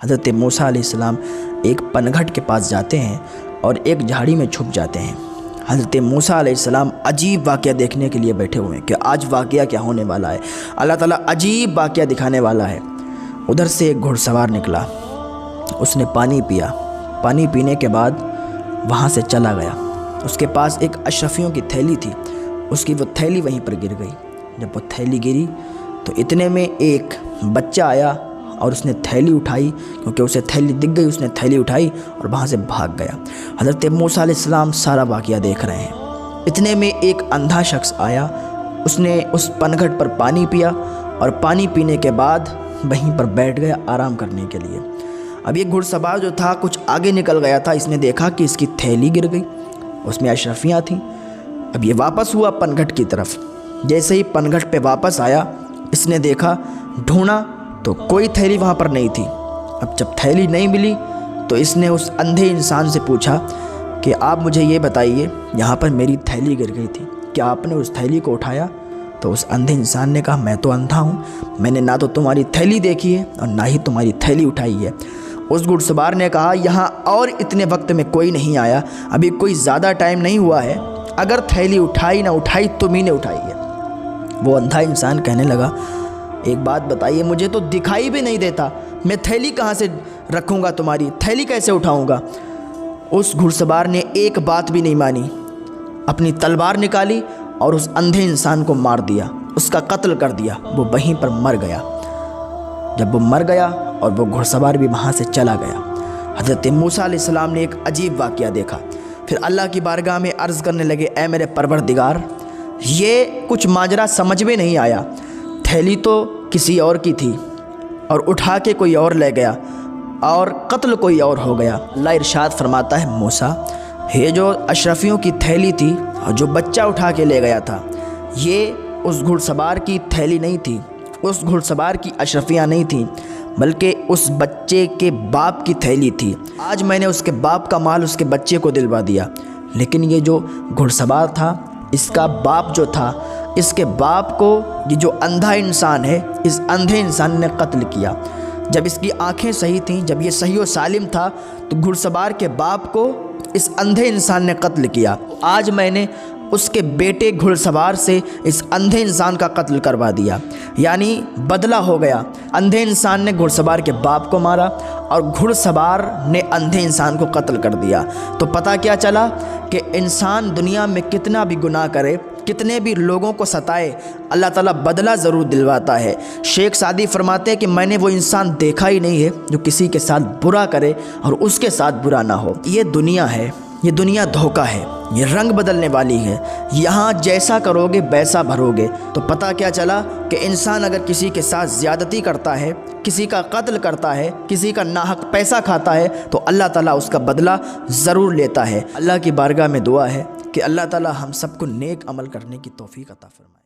حضرت موسیٰ علیہ السلام ایک پنگھٹ کے پاس جاتے ہیں اور ایک جھاڑی میں چھپ جاتے ہیں۔ حضرت موسیٰ علیہ السلام عجیب واقعہ دیکھنے کے لیے بیٹھے ہوئے ہیں کہ آج واقعہ کیا ہونے والا ہے، اللہ تعالیٰ عجیب واقعہ دکھانے والا ہے۔ ادھر سے ایک گھڑ سوار نکلا، اس نے پانی پیا، پانی پینے کے بعد وہاں سے چلا گیا۔ اس کے پاس ایک اشرفیوں کی تھیلی تھی، اس کی وہ تھیلی وہیں پر گر گئی۔ جب وہ تھیلی گری تو اتنے میں ایک بچہ آیا اور اس نے تھیلی اٹھائی، کیونکہ اسے تھیلی دکھ گئی، اس نے تھیلی اٹھائی اور وہاں سے بھاگ گیا۔ حضرت موسیٰ علیہ السلام سارا واقعہ دیکھ رہے ہیں۔ اتنے میں ایک اندھا شخص آیا، اس نے اس پنگھٹ پر پانی پیا اور پانی پینے کے بعد وہیں پر بیٹھ گیا آرام کرنے کے لیے۔ اب یہ گھڑ سوار جو تھا کچھ آگے نکل گیا تھا، اس نے دیکھا کہ اس کی تھیلی گر گئی، اس میں اشرفیاں تھیں۔ اب یہ واپس ہوا پنگھٹ کی طرف، جیسے ہی پنگھٹ پہ واپس آیا اس نے دیکھا، ڈھونڈا تو کوئی تھیلی وہاں پر نہیں تھی۔ اب جب تھیلی نہیں ملی تو اس نے اس اندھے انسان سے پوچھا کہ آپ مجھے یہ بتائیے، یہاں پر میری تھیلی گر گئی تھی، کیا آپ نے اس تھیلی کو اٹھایا؟ تو اس اندھے انسان نے کہا میں تو اندھا ہوں، میں نے نہ تو تمہاری تھیلی دیکھی ہے اور نہ ہی تمہاری تھیلی اٹھائی ہے۔ اس گھڑ سوار نے کہا یہاں اور اتنے وقت میں کوئی نہیں آیا، ابھی کوئی زیادہ ٹائم نہیں ہوا ہے، اگر تھیلی اٹھائی نہ اٹھائی تم ہی نے اٹھائی ہے۔ وہ اندھا انسان کہنے لگا ایک بات بتائیے، مجھے تو دکھائی بھی نہیں دیتا، میں تھیلی کہاں سے رکھوں گا، تمہاری تھیلی کیسے اٹھاؤں گا؟ اس گھڑ سوار نے ایک بات بھی نہیں مانی، اپنی تلوار نکالی اور اس اندھے انسان کو مار دیا، اس کا قتل کر دیا، وہ وہیں پر مر گیا۔ جب وہ مر گیا اور وہ گھڑ سوار بھی وہاں سے چلا گیا، حضرت موسیٰ علیہ السلام نے ایک عجیب واقعہ دیکھا۔ پھر اللہ کی بارگاہ میں عرض کرنے لگے اے میرے پروردگار، یہ کچھ ماجرا سمجھ میں نہیں آیا، تھیلی تو کسی اور کی تھی اور اٹھا کے کوئی اور لے گیا اور قتل کوئی اور ہو گیا۔ اللہ ارشاد فرماتا ہے موسیٰ، یہ جو اشرفیوں کی تھیلی تھی اور جو بچہ اٹھا کے لے گیا تھا، یہ اس گھڑ سوار کی تھیلی نہیں تھی، اس گھڑ سوار کی اشرفیاں نہیں تھیں، بلکہ اس بچے کے باپ کی تھیلی تھی۔ آج میں نے اس کے باپ کا مال اس کے بچے کو دلوا دیا، لیکن یہ جو گھڑ سوار تھا اس کا باپ جو تھا، اس کے باپ کو یہ جو اندھا انسان ہے، اس اندھے انسان نے قتل کیا۔ جب اس کی آنکھیں صحیح تھیں، جب یہ صحیح و سالم تھا، تو گھڑ سوار کے باپ کو اس اندھے انسان نے قتل کیا۔ آج میں نے اس کے بیٹے گھڑ سوار سے اس اندھے انسان کا قتل کروا دیا، یعنی بدلہ ہو گیا۔ اندھے انسان نے گھڑ سوار کے باپ کو مارا اور گھڑ سوار نے اندھے انسان کو قتل کر دیا۔ تو پتہ کیا چلا کہ انسان دنیا میں کتنا بھی گناہ کرے، کتنے بھی لوگوں کو ستائے، اللہ تعالیٰ بدلہ ضرور دلواتا ہے۔ شیخ سعدی فرماتے ہیں کہ میں نے وہ انسان دیکھا ہی نہیں ہے جو کسی کے ساتھ برا کرے اور اس کے ساتھ برا نہ ہو۔ یہ دنیا ہے، یہ دنیا دھوکہ ہے، یہ رنگ بدلنے والی ہے، یہاں جیسا کرو گے ویسا بھرو گے۔ تو پتہ کیا چلا کہ انسان اگر کسی کے ساتھ زیادتی کرتا ہے، کسی کا قتل کرتا ہے، کسی کا ناحق پیسہ کھاتا ہے، تو اللہ تعالیٰ اس کا بدلہ ضرور لیتا ہے۔ اللہ کی بارگاہ میں دعا ہے کہ اللہ تعالیٰ ہم سب کو نیک عمل کرنے کی توفیق عطا فرمائے۔